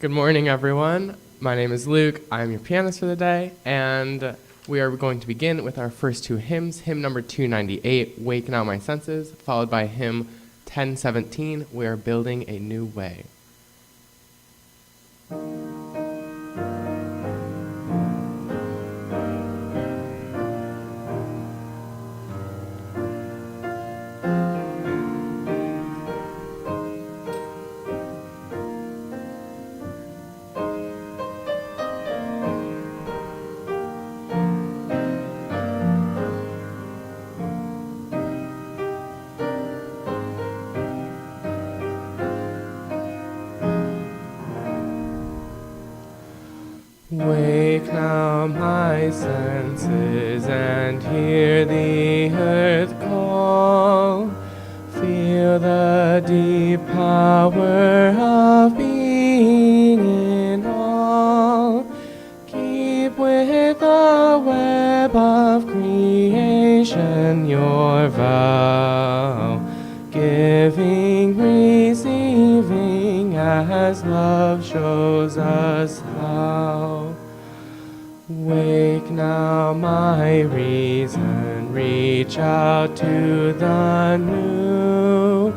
Good morning, everyone. My name is Luke. I'm your pianist for the day, and we are going to begin with our first two hymns. Hymn number 298, Wake Now My Senses, followed by hymn 1017, We Are Building a New Way. Wake now my senses and hear the earth call. Feel the deep power of being in all. Keep with the web of creation your vow, giving, receiving as love shows us how. Wake now my reason, reach out to the new.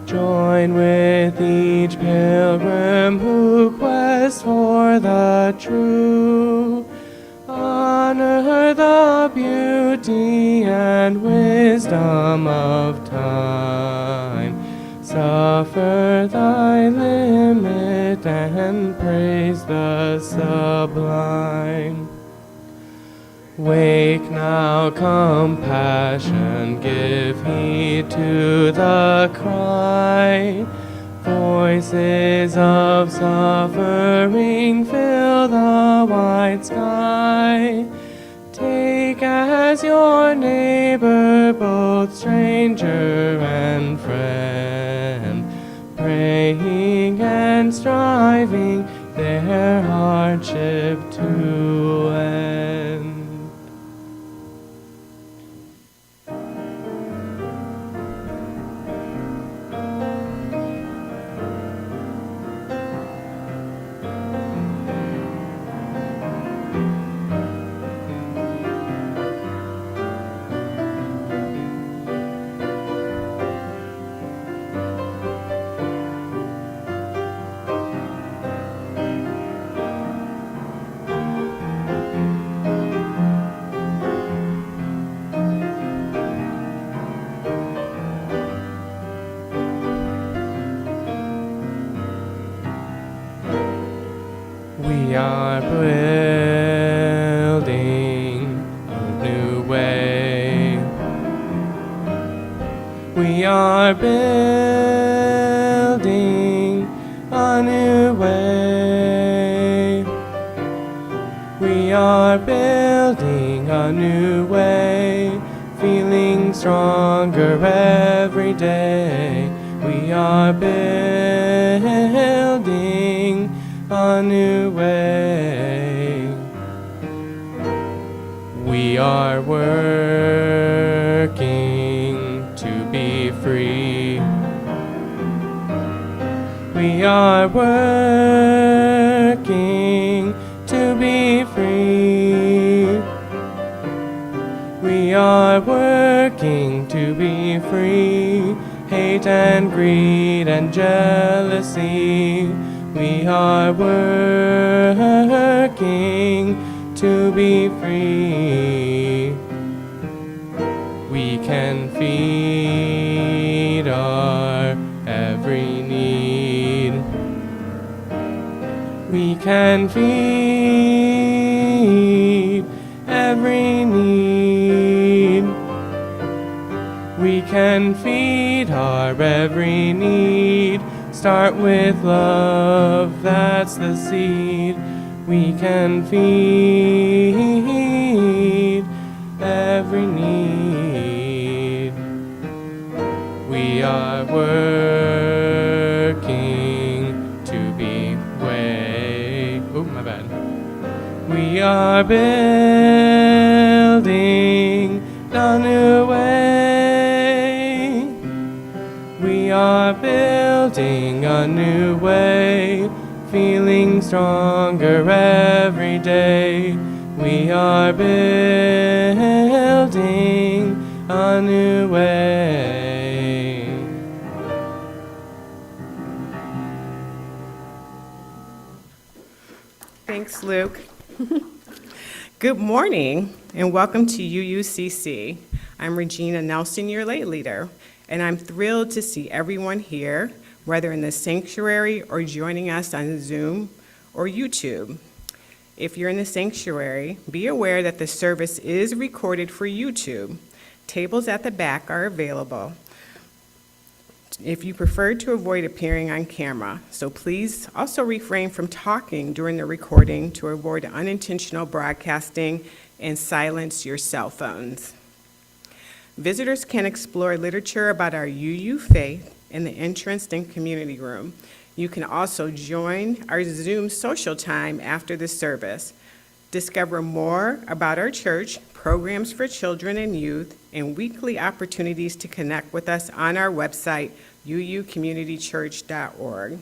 Join with each pilgrim who quests for the true. Honor the beauty and wisdom of time. Suffer thy limit and praise the sublime. Wake now compassion, give heed to the cry. Voices of suffering fill the wide sky. Take as your neighbor both stranger and friend, praying and striving their hardship to end. We are building a new way. We are building a new way. We are building a new way, feeling stronger every day. We are building a new way. We are working to be free. We are working to be free. We are working to be free. Hate and greed and jealousy. We are working to be free. We can feed our every need. We can feed every need. We can feed our every need. Start with love, that's the seed. We can feed every need. We are working to be we are building a new way. We are building a new way, feeling stronger every day. We are building a new way. Thanks, Luke. Good morning and welcome to UUCC. I'm Regina Nelson, your lay leader, and I'm thrilled to see everyone here, whether in the sanctuary or joining us on Zoom or YouTube. If you're in the sanctuary, be aware that the service is recorded for YouTube. Tables at the back are available if you prefer to avoid appearing on camera. So please also refrain from talking during the recording to avoid unintentional broadcasting and silence your cell phones. Visitors can explore literature about our UU faith in the entrance and community room. You can also join our Zoom social time after the service. Discover more about our church, programs for children and youth, and weekly opportunities to connect with us on our website, uucommunitychurch.org.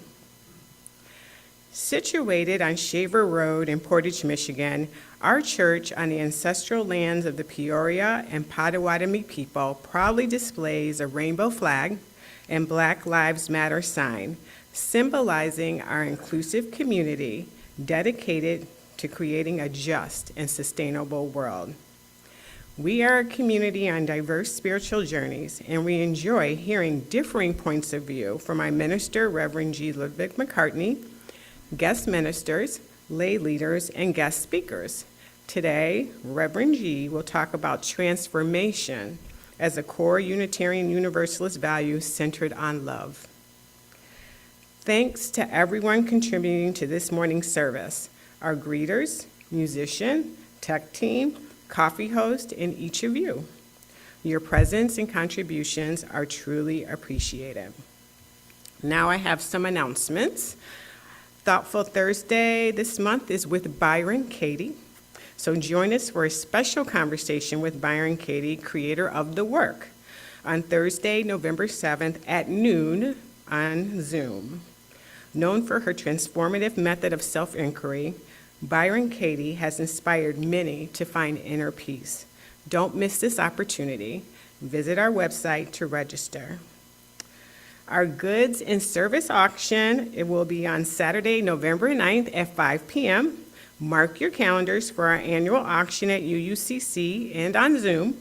Situated on Shaver Road in Portage, Michigan, our church on the ancestral lands of the Peoria and Potawatomi people proudly displays a rainbow flag and Black Lives Matter sign, symbolizing our inclusive community dedicated to creating a just and sustainable world. We are a community on diverse spiritual journeys, and we enjoy hearing differing points of view from our minister, Reverend Gy McCartney, guest ministers, lay leaders, and guest speakers. Today, Reverend Gy will talk about transformation as a core Unitarian Universalist value centered on love. Thanks to everyone contributing to this morning's service, our greeters, musician, tech team, coffee host, and each of you. Your presence and contributions are truly appreciated. Now I have some announcements. Thoughtful Thursday this month is with Byron Katie. So join us for a special conversation with Byron Katie, creator of The Work, on Thursday, November 7th at noon on Zoom. Known for her transformative method of self-inquiry, Byron Katie has inspired many to find inner peace. Don't miss this opportunity. Visit our website to register. Our goods and service auction, it will be on Saturday, November 9th at 5 p.m. Mark your calendars for our annual auction at UUCC and on Zoom.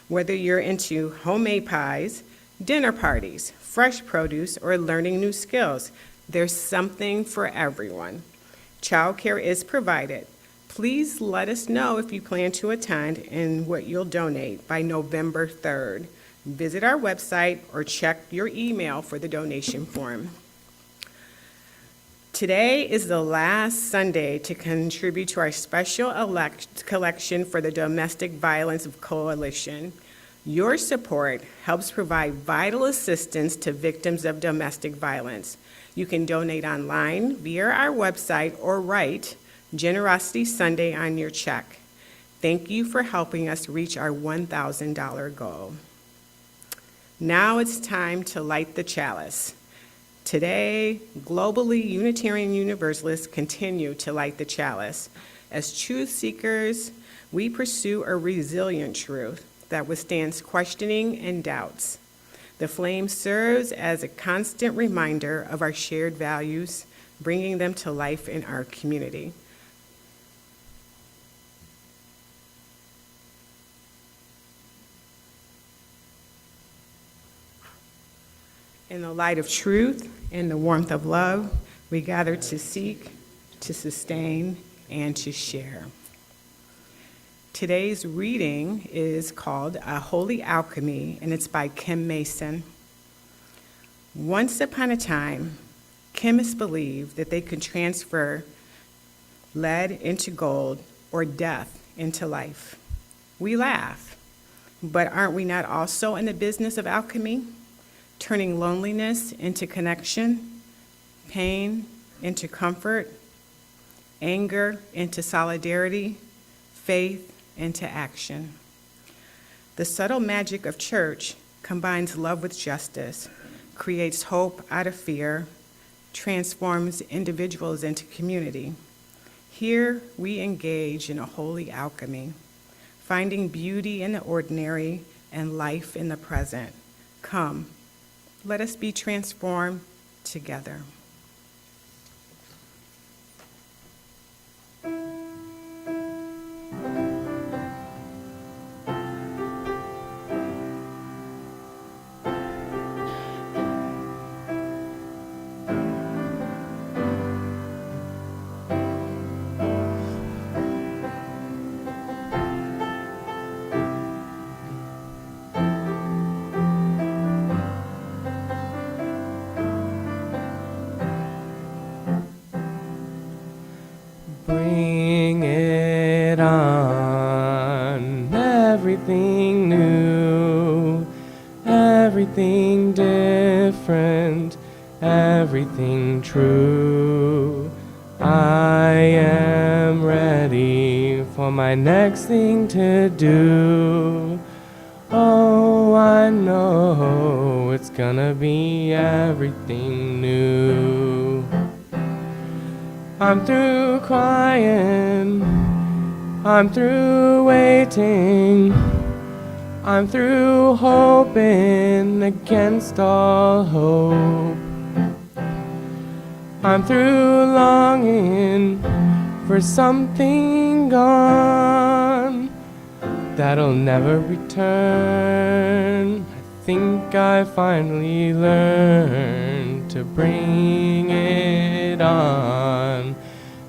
Whether you're into homemade pies, dinner parties, fresh produce, or learning new skills, there's something for everyone. Childcare is provided. Please let us know if you plan to attend and what you'll donate by November 3rd. Visit our website or check your email for the donation form. Today is the last Sunday to contribute to our special collection for the Domestic Violence Coalition. Your support helps provide vital assistance to victims of domestic violence. You can donate online via our website or write Generosity Sunday on your check. Thank you for helping us reach our $1,000 goal. Now it's time to light the chalice. Today, globally, Unitarian Universalists continue to light the chalice. As truth seekers, we pursue a resilient truth that withstands questioning and doubts. The flame serves as a constant reminder of our shared values, bringing them to life in our community. In the light of truth and the warmth of love, we gather to seek, to sustain, and to share. Today's reading is called A Holy Alchemy, and it's by Kim Mason. Once upon a time, chemists believed that they could transfer lead into gold or death into life. We laugh, but aren't we not also in the business of alchemy? Turning loneliness into connection, pain into comfort, anger into solidarity, faith into action. The subtle magic of church combines love with justice, creates hope out of fear, transforms individuals into community. Here we engage in a holy alchemy, finding beauty in the ordinary and life in the present. Come, let us be transformed together. Bring it on, everything new, everything different, everything true. I am ready for my next thing to do. Oh, I know it's gonna be everything new. I'm through crying, I'm through waiting, I'm through hoping against all hope. I'm through longing for something gone that'll never return. I think I finally learned to bring it on.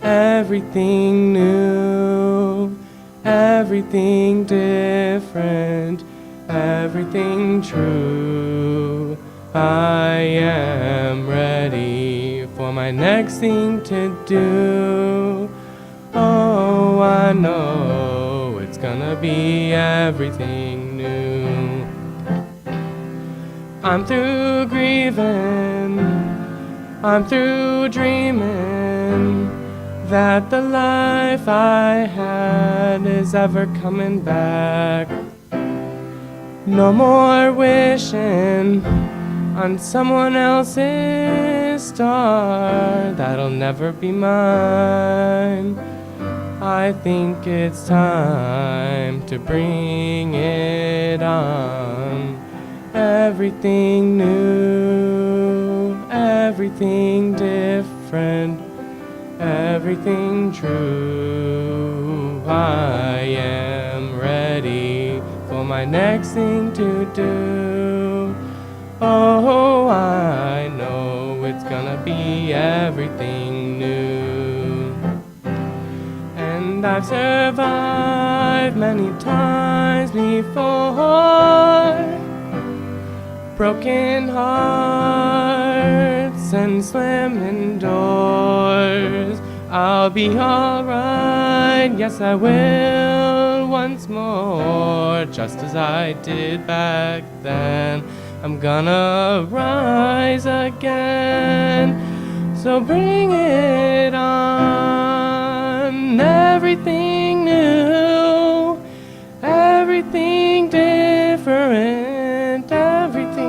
Everything new, everything different, everything true. I am ready for my next thing to do. Oh, I know it's gonna be everything new. I'm through grieving, I'm through dreaming that the life I had is ever coming back. No more wishing on someone else's star that'll never be mine. I think it's time to bring it on. Everything new, everything different, everything true. I am ready for my next thing to do. Oh, I know it's gonna be everything new. And I've survived many times before, broken hearts and slamming doors. I'll be alright, yes I will once more, just as I did back then. I'm gonna rise again, so bring it on. Everything new, everything different, everything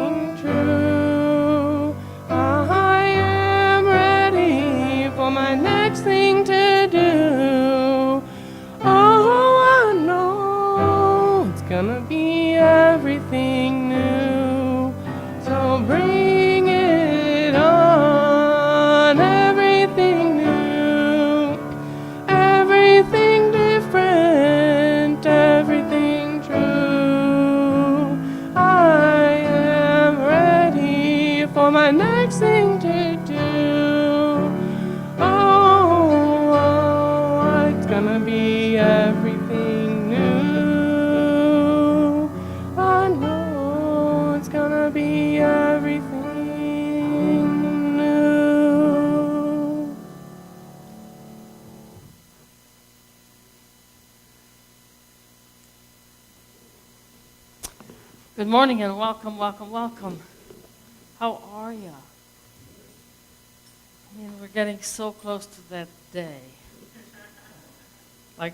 Oh, my next thing to do. Oh, it's gonna be everything new. I know it's gonna be everything new. Good morning and welcome, welcome, welcome. How are you? I mean, we're getting so close to that day. Like,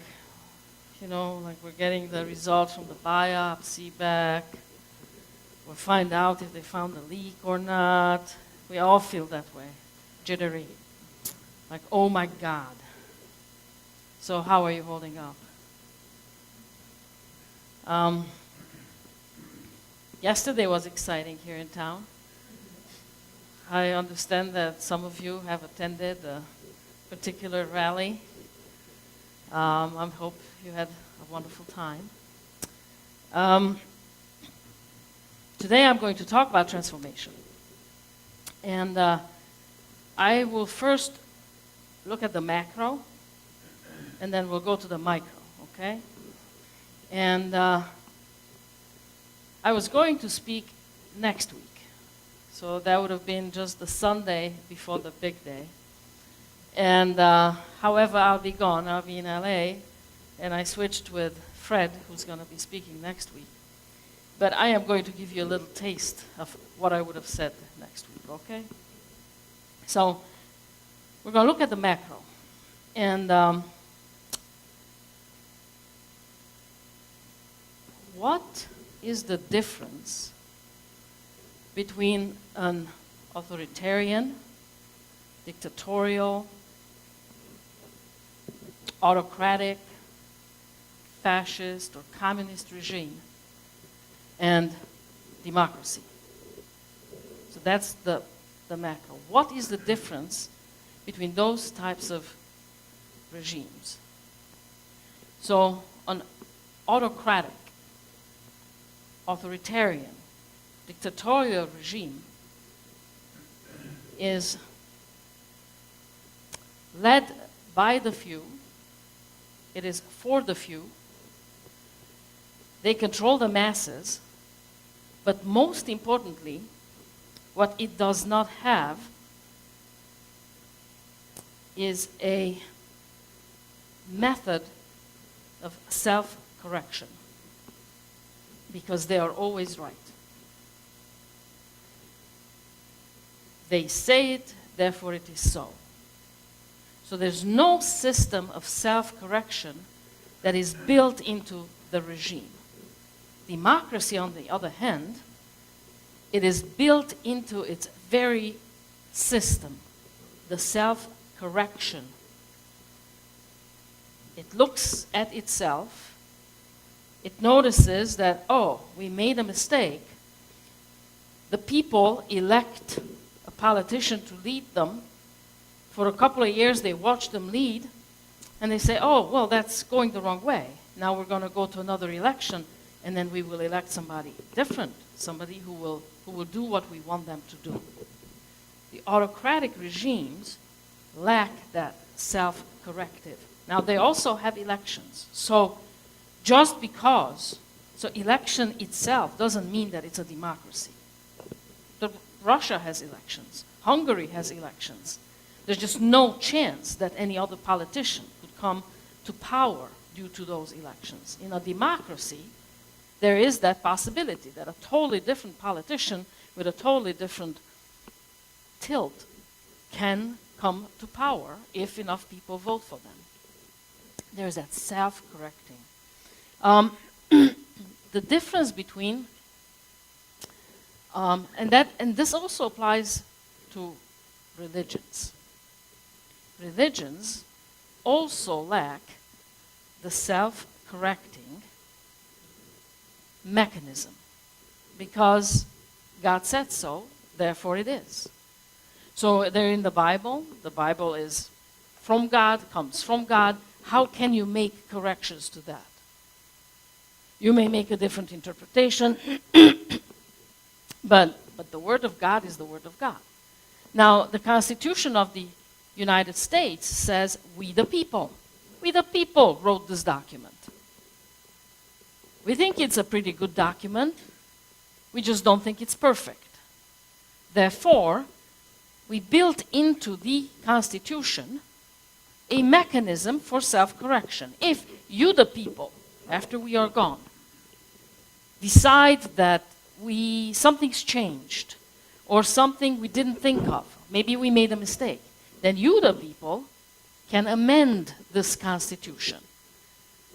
like we're getting the results from the biopsy back. We'll find out if they found the leak or not. We all feel that way, jittery. Like, oh my God. So how are you holding up? Yesterday was exciting here in town. I understand that some of you have attended a particular rally. I hope you had a wonderful time. Today I'm going to talk about transformation. And I will first look at the macro, and then we'll go to the micro, okay? And I was going to speak next week. So that would have been just the Sunday before the big day. And however, I'll be gone. I'll be in LA. And I switched with Fred, who's going to be speaking next week. But I am going to give you a little taste of what I would have said next week, okay? So we're going to look at the macro. And what is the difference between an authoritarian, dictatorial, autocratic, fascist, or communist regime and democracy? So that's the macro. What is the difference between those types of regimes? So an autocratic, authoritarian, dictatorial regime is led by the few. It is for the few. They control the masses, but most importantly, what it does not have is a method of self-correction, because they are always right. They say it, therefore it is so. So there's no system of self-correction that is built into the regime. Democracy, on the other hand, it is built into its very system, the self-correction. It looks at itself. It notices that, oh, we made a mistake. The people elect a politician to lead them. For a couple of years, they watch them lead, and they say, oh, well, that's going the wrong way. Now we're going to go to another election, and then we will elect somebody different, somebody who will do what we want them to do. The autocratic regimes lack that self-corrective. Now, they also have elections. So just because, so election itself doesn't mean that it's a democracy. Russia has elections. Hungary has elections. There's just no chance that any other politician could come to power due to those elections. In a democracy, there is that possibility that a totally different politician with a totally different tilt can come to power if enough people vote for them. There's that self-correcting. The difference between, and this also applies to religions. Religions also lack the self-correcting mechanism, because God said so, therefore it is. So they're in the Bible. The Bible is from God, comes from God. How can you make corrections to that? You may make a different interpretation, but but the Word of God is the Word of God. Now, the Constitution of the United States says, we the people wrote this document. We think it's a pretty good document. We just don't think it's perfect. Therefore, we built into the Constitution a mechanism for self-correction. If you, the people, after we are gone, decide that something's changed or something we didn't think of, maybe we made a mistake, then you, the people, can amend this Constitution.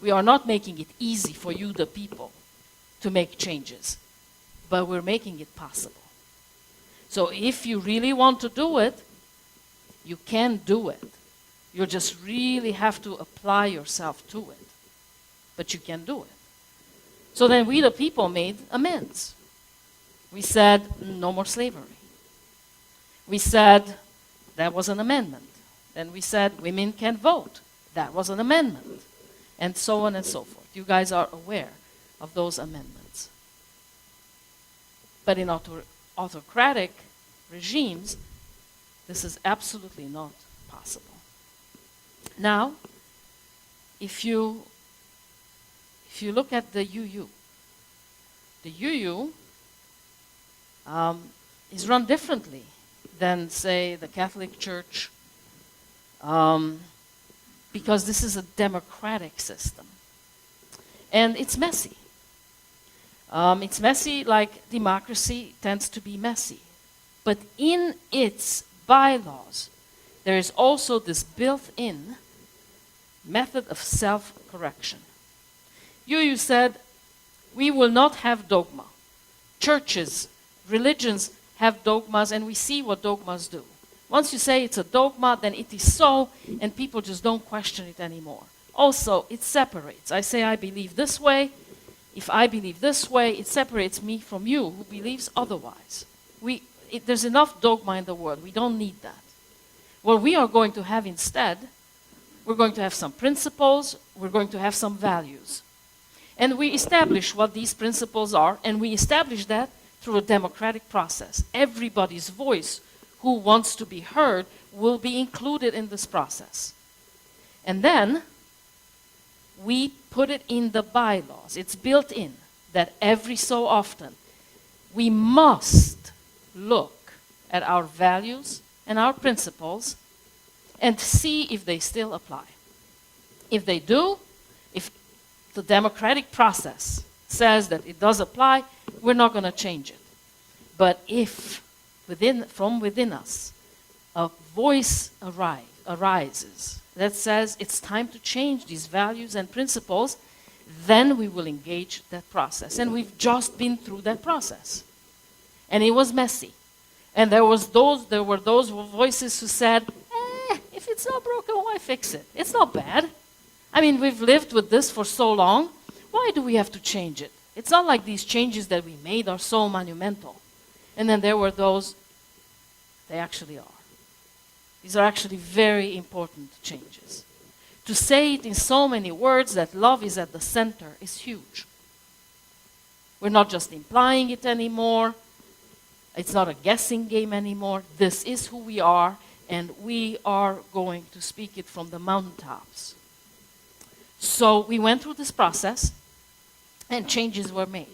We are not making it easy for you, the people, to make changes, but we're making it possible. So if you really want to do it, you can do it. You just really have to apply yourself to it. But you can do it. So then we, the people, made amends. We said, no more slavery. We said, that was an amendment. Then we said, women can vote. That was an amendment. And so on and so forth. You guys are aware of those amendments. But in autocratic regimes, this is absolutely not possible. Now, if you look at the UU is run differently than, say, the Catholic Church, because this is a democratic system. And it's messy. It's messy like democracy tends to be messy. But in its bylaws, there is also this built-in method of self-correction. You said, we will not have dogma. Churches, religions have dogmas, and we see what dogmas do. Once you say it's a dogma, then it is so, and people just don't question it anymore. Also, it separates. I say I believe this way. If I believe this way, it separates me from you who believes otherwise. There's enough dogma in the world. We don't need that. What we are going to have instead, we're going to have some principles, we're going to have some values. And we establish what these principles are, and we establish that through a democratic process. Everybody's voice who wants to be heard will be included in this process. And then we put it in the bylaws. It's built in that every so often we must look at our values and our principles and see if they still apply. If they do, if the democratic process says that it does apply, we're not going to change it. But if from within us a voice arises that says it's time to change these values and principles, then we will engage that process. And we've just been through that process. And it was messy. And there were those voices who said, if it's not broken, why fix it? It's not bad. I mean, we've lived with this for so long. Why do we have to change it? It's not like these changes that we made are so monumental. And then there were those, they actually are. These are actually very important changes. To say it in so many words that love is at the center is huge. We're not just implying it anymore. It's not a guessing game anymore. This is who we are, and we are going to speak it from the mountaintops. So we went through this process, and changes were made.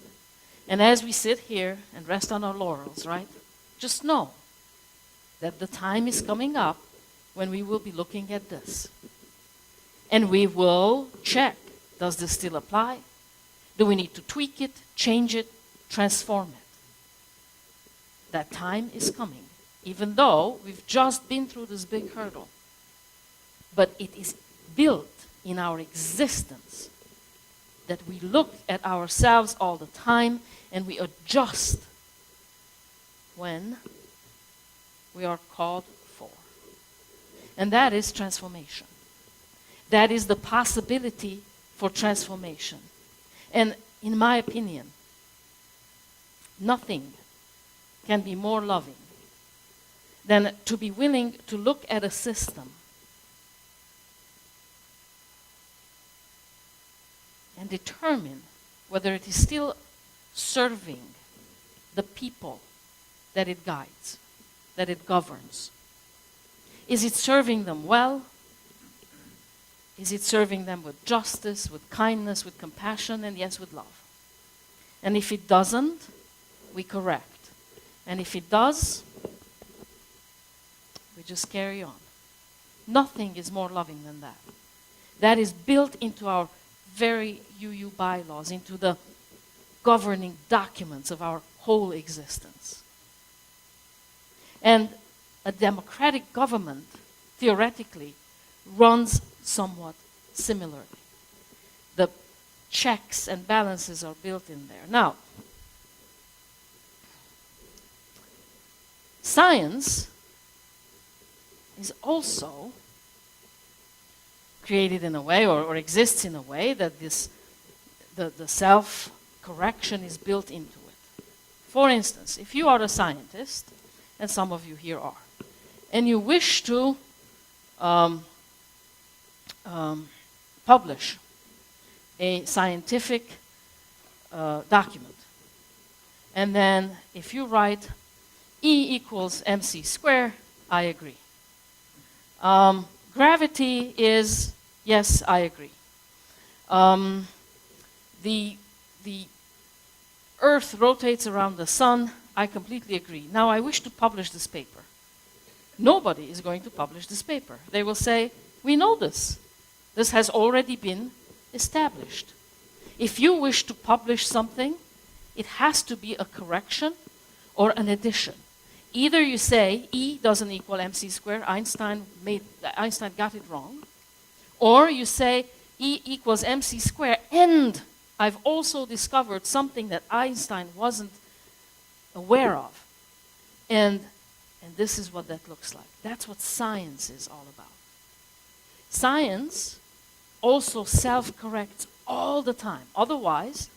And as we sit here and rest on our laurels, right, just know that the time is coming up when we will be looking at this. And we will check, does this still apply? Do we need to tweak it, change it, transform it? That time is coming, even though we've just been through this big hurdle. But it is built in our existence that we look at ourselves all the time and we adjust when we are called for. And that is transformation. That is the possibility for transformation. And in my opinion, nothing can be more loving than to be willing to look at a system and determine whether it is still serving the people that it guides, that it governs? Is it serving them well? Is it serving them with justice, with kindness, with compassion, and yes, with love? And if it doesn't, we correct. And if it does, we just carry on. Nothing is more loving than that. That is built into our very UU bylaws, into the governing documents of our whole existence. And a democratic government, theoretically, runs somewhat similarly. The checks and balances are built in there. Now, science is also created in a way, or exists in a way, that the self-correction is built into it. For instance, if you are a scientist, and some of you here are, and you wish to publish a scientific document, and then if you write E equals mc squared, I agree. Gravity is, yes, I agree. The Earth rotates around the sun, I completely agree. Now I wish to publish this paper. Nobody is going to publish this paper. They will say, we know this. This has already been established. If you wish to publish something, it has to be a correction or an addition. Either you say E doesn't equal mc squared, Einstein got it wrong, or you say E equals mc squared, and I've also discovered something that Einstein wasn't aware of. And this is what that looks like. That's what science is all about. Science also self-corrects all the time. Otherwise,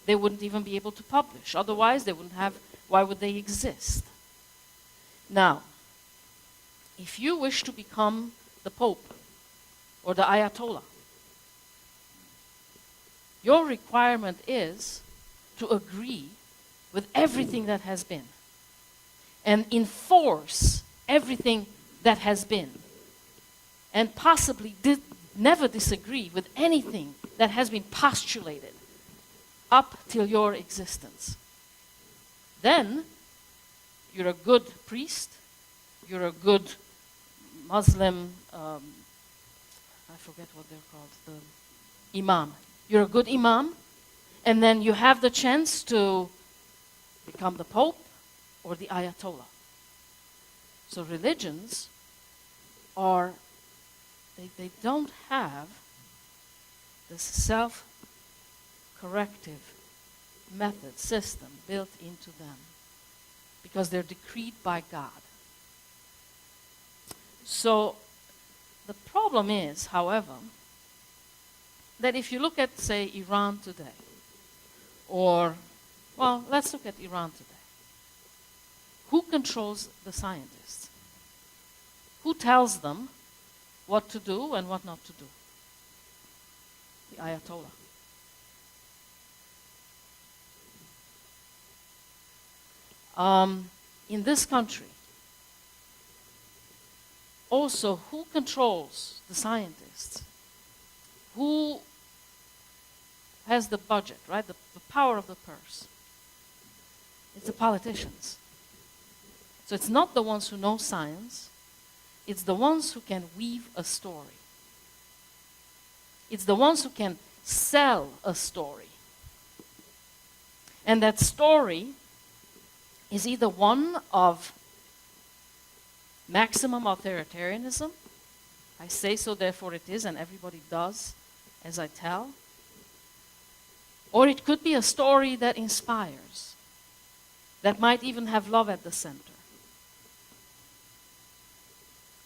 they wouldn't even be able to publish. Otherwise, they wouldn't have, why would they exist? Now, if you wish to become the Pope or the Ayatollah, your requirement is to agree with everything that has been and enforce everything that has been, and possibly never disagree with anything that has been postulated up till your existence. Then you're a good priest, you're a good Muslim, I forget what they're called, the imam. You're a good imam, and then you have the chance to become the Pope or the Ayatollah. So religions are, they don't have this self-corrective method, system built into them, because they're decreed by God. So the problem is, however, that if you look at, say, Iran today, or, well, let's look at Iran today. Who controls the scientists? Who tells them what to do and what not to do? The Ayatollah. In this country, also, who controls the scientists? Who has the budget, right? The power of the purse. It's the politicians. So it's not the ones who know science. It's the ones who can weave a story. It's the ones who can sell a story. And that story is either one of maximum authoritarianism, I say so, therefore it is, and everybody does as I tell, or it could be a story that inspires, that might even have love at the center.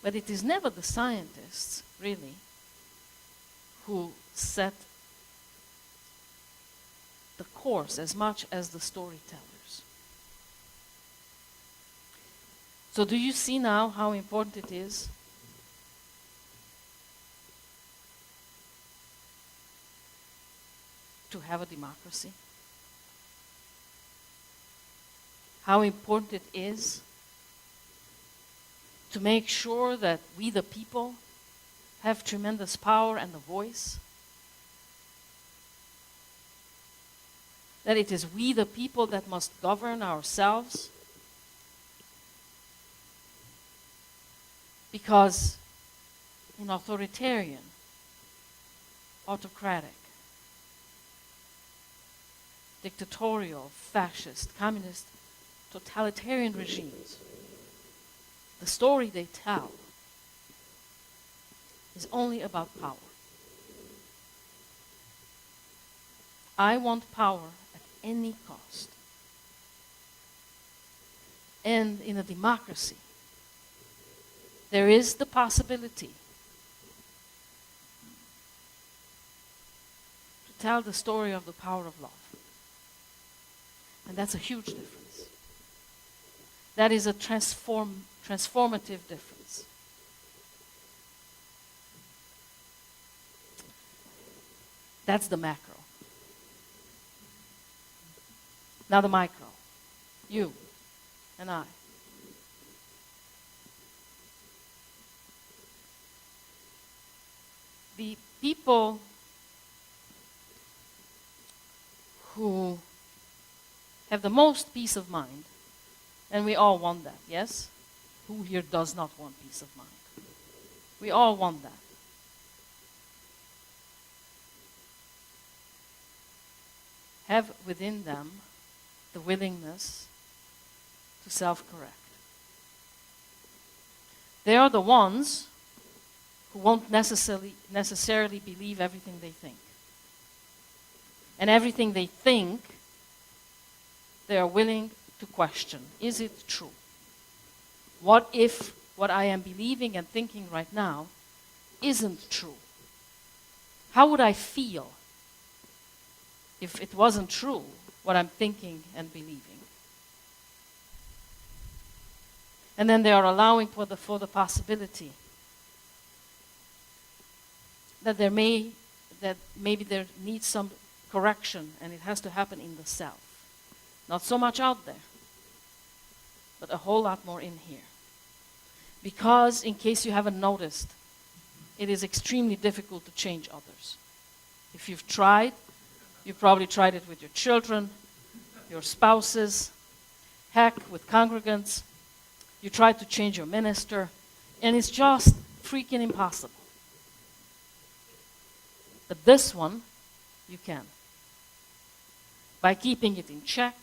But it is never the scientists, really, who set the course as much as the storytellers. So do you see now how important it is to have a democracy? how important it is to make sure that we, the people, have tremendous power and a voice. That it is we, the people, that must govern ourselves. Because in authoritarian, autocratic, dictatorial, fascist, communist, totalitarian regimes, the story they tell is only about power. I want power at any cost. And in a democracy, there is the possibility to tell the story of the power of love. And that's a huge difference. That is a transformative difference. That's the macro. Now the micro. You and I. The people who have the most peace of mind, and we all want that, yes? Who here does not want peace of mind? We all want that. Have within them the willingness to self-correct. They are the ones who won't necessarily believe everything they think. And everything they think, they are willing to question. Is it true? What if what I am believing and thinking right now isn't true? How would I feel if it wasn't true, what I'm thinking and believing? And then they are allowing for the possibility that maybe there needs some correction, and it has to happen in the self. Not so much out there, but a whole lot more in here. Because, in case you haven't noticed, it is extremely difficult to change others. If you've tried, you've probably tried it with your children, your spouses, heck, with congregants. You try to change your minister, and it's just freaking impossible. But this one, you can. By keeping it in check,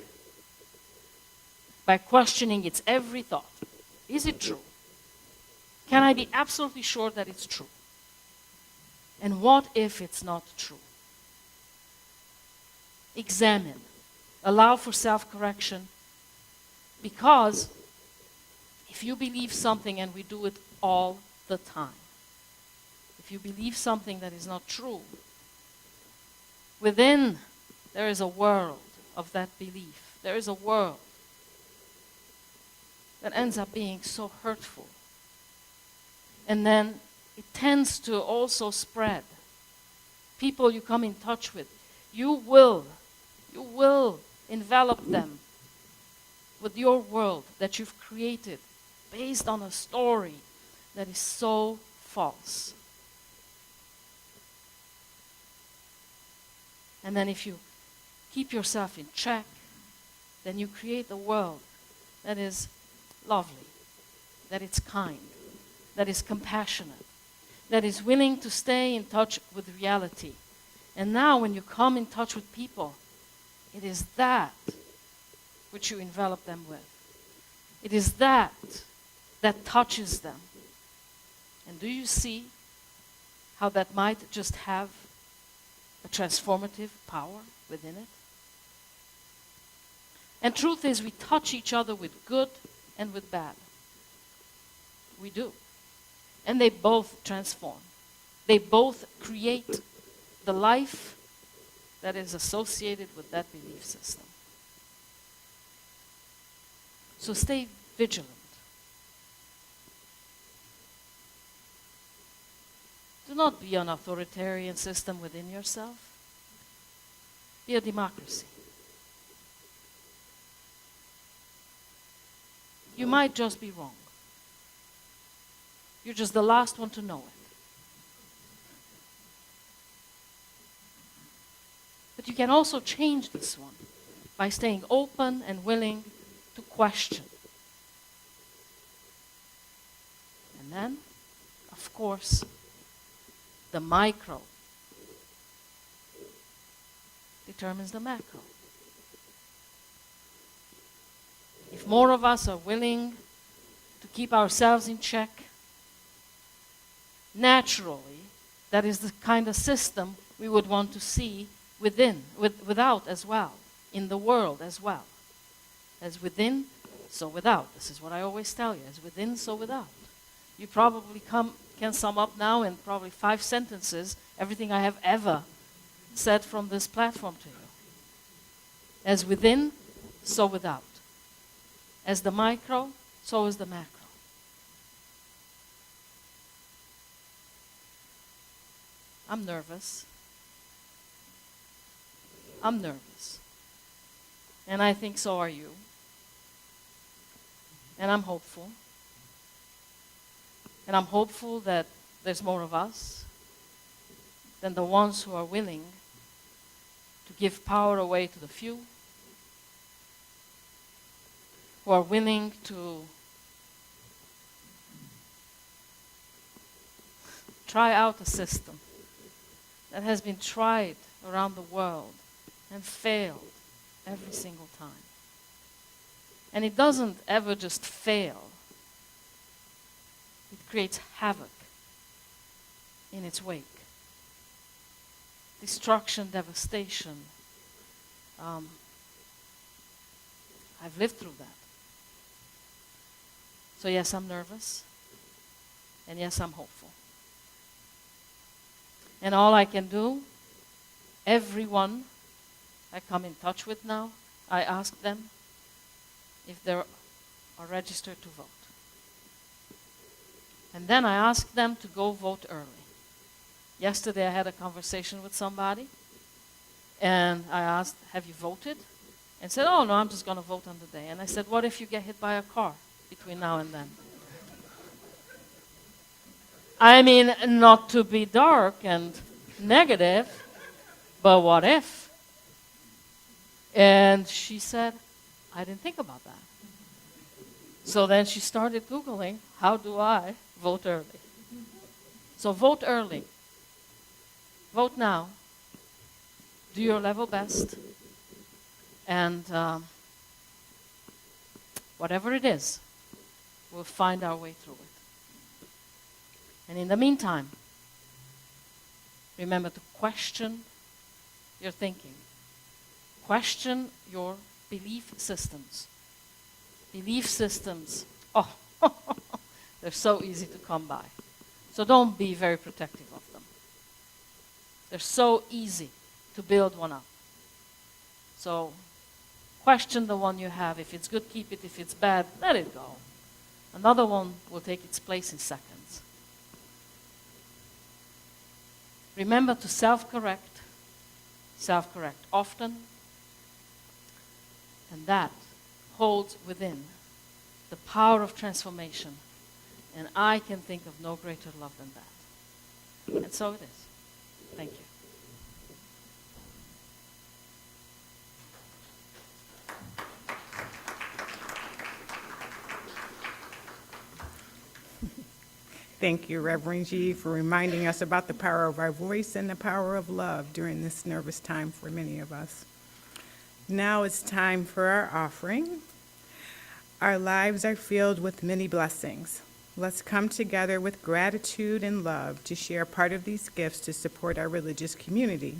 by questioning its every thought. Is it true? Can I be absolutely sure that it's true? And what if it's not true? Examine. Allow for self-correction. Because if you believe something, and we do it all the time, if you believe something that is not true, within there is a world of that belief. There is a world that ends up being so hurtful. And then it tends to also spread. People you come in touch with, you will envelop them with your world that you've created based on a story that is so false. And then if you keep yourself in check, then you create a world that is lovely, that is kind, that is compassionate, that is willing to stay in touch with reality. And now when you come in touch with people, it is that which you envelop them with. It is that touches them. And do you see how that might just have a transformative power within it? And truth is, we touch each other with good and with bad. We do. And they both transform. They both create the life that is associated with that belief system. So stay vigilant. Do not be an authoritarian system within yourself. Be a democracy. you might just be wrong. You're just the last one to know it. But you can also change this one by staying open and willing to question. And then, of course, the micro determines the macro. If more of us are willing to keep ourselves in check, naturally, that is the kind of system we would want to see without as well, in the world as well. As within, so without. This is what I always tell you, as within, so without. You probably can sum up now in probably 5 sentences everything I have ever said from this platform to you. As within, so without. As the micro, so is the macro. I'm nervous. I'm nervous. And I think so are you. And I'm hopeful. And I'm hopeful that there's more of us than the ones who are willing to give power away to the few, who are willing to try out a system that has been tried around the world and failed every single time. And it doesn't ever just fail. It creates havoc in its wake. Destruction, devastation. I've lived through that. So yes, I'm nervous. And yes, I'm hopeful. And all I can do, everyone I come in touch with now, I ask them if they are registered to vote. And then I ask them to go vote early. Yesterday I had a conversation with somebody, and I asked, have you voted? And said, oh no, I'm just going to vote on the day. And I said, what if you get hit by a car between now and then? I mean, not to be dark and negative, but what if? And she said, I didn't think about that. So then she started Googling, how do I vote early? So vote early. Vote now. Do your level best. And whatever it is, we'll find our way through it. And in the meantime, remember to question your thinking. Question your belief systems. Belief systems, oh, they're so easy to come by. So don't be very protective of them. They're so easy to build one up. So question the one you have. If it's good, keep it. If it's bad, let it go. Another one will take its place in seconds. Remember to self-correct often, and that holds within the power of transformation. And I can think of no greater love than that. And so it is. Thank you. Thank you, Reverend Gy, for reminding us about the power of our voice and the power of love during this nervous time for many of us. Now it's time for our offering. Our lives are filled with many blessings. Let's come together with gratitude and love to share part of these gifts to support our religious community.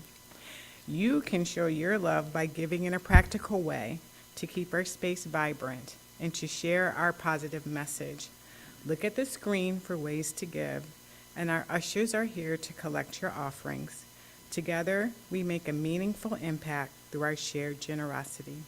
You can show your love by giving in a practical way to keep our space vibrant and to share our positive message. Look at the screen for ways to give, and our ushers are here to collect your offerings. Together, we make a meaningful impact through our shared generosity.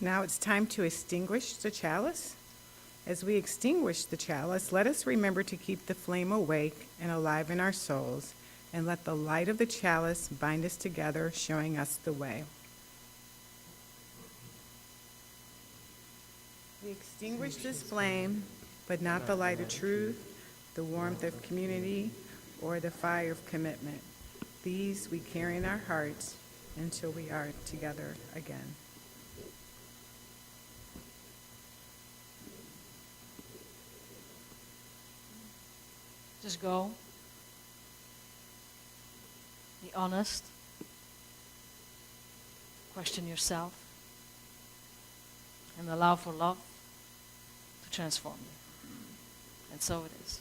Now it's time to extinguish the chalice. As we extinguish the chalice, let us remember to keep the flame awake and alive in our souls, and let the light of the chalice bind us together, showing us the way. We extinguish this flame, but not the light of truth, the warmth of community, or the fire of commitment. These we carry in our hearts until we are together again. Just go. Be honest. Question yourself. And allow for love to transform you. And so it is.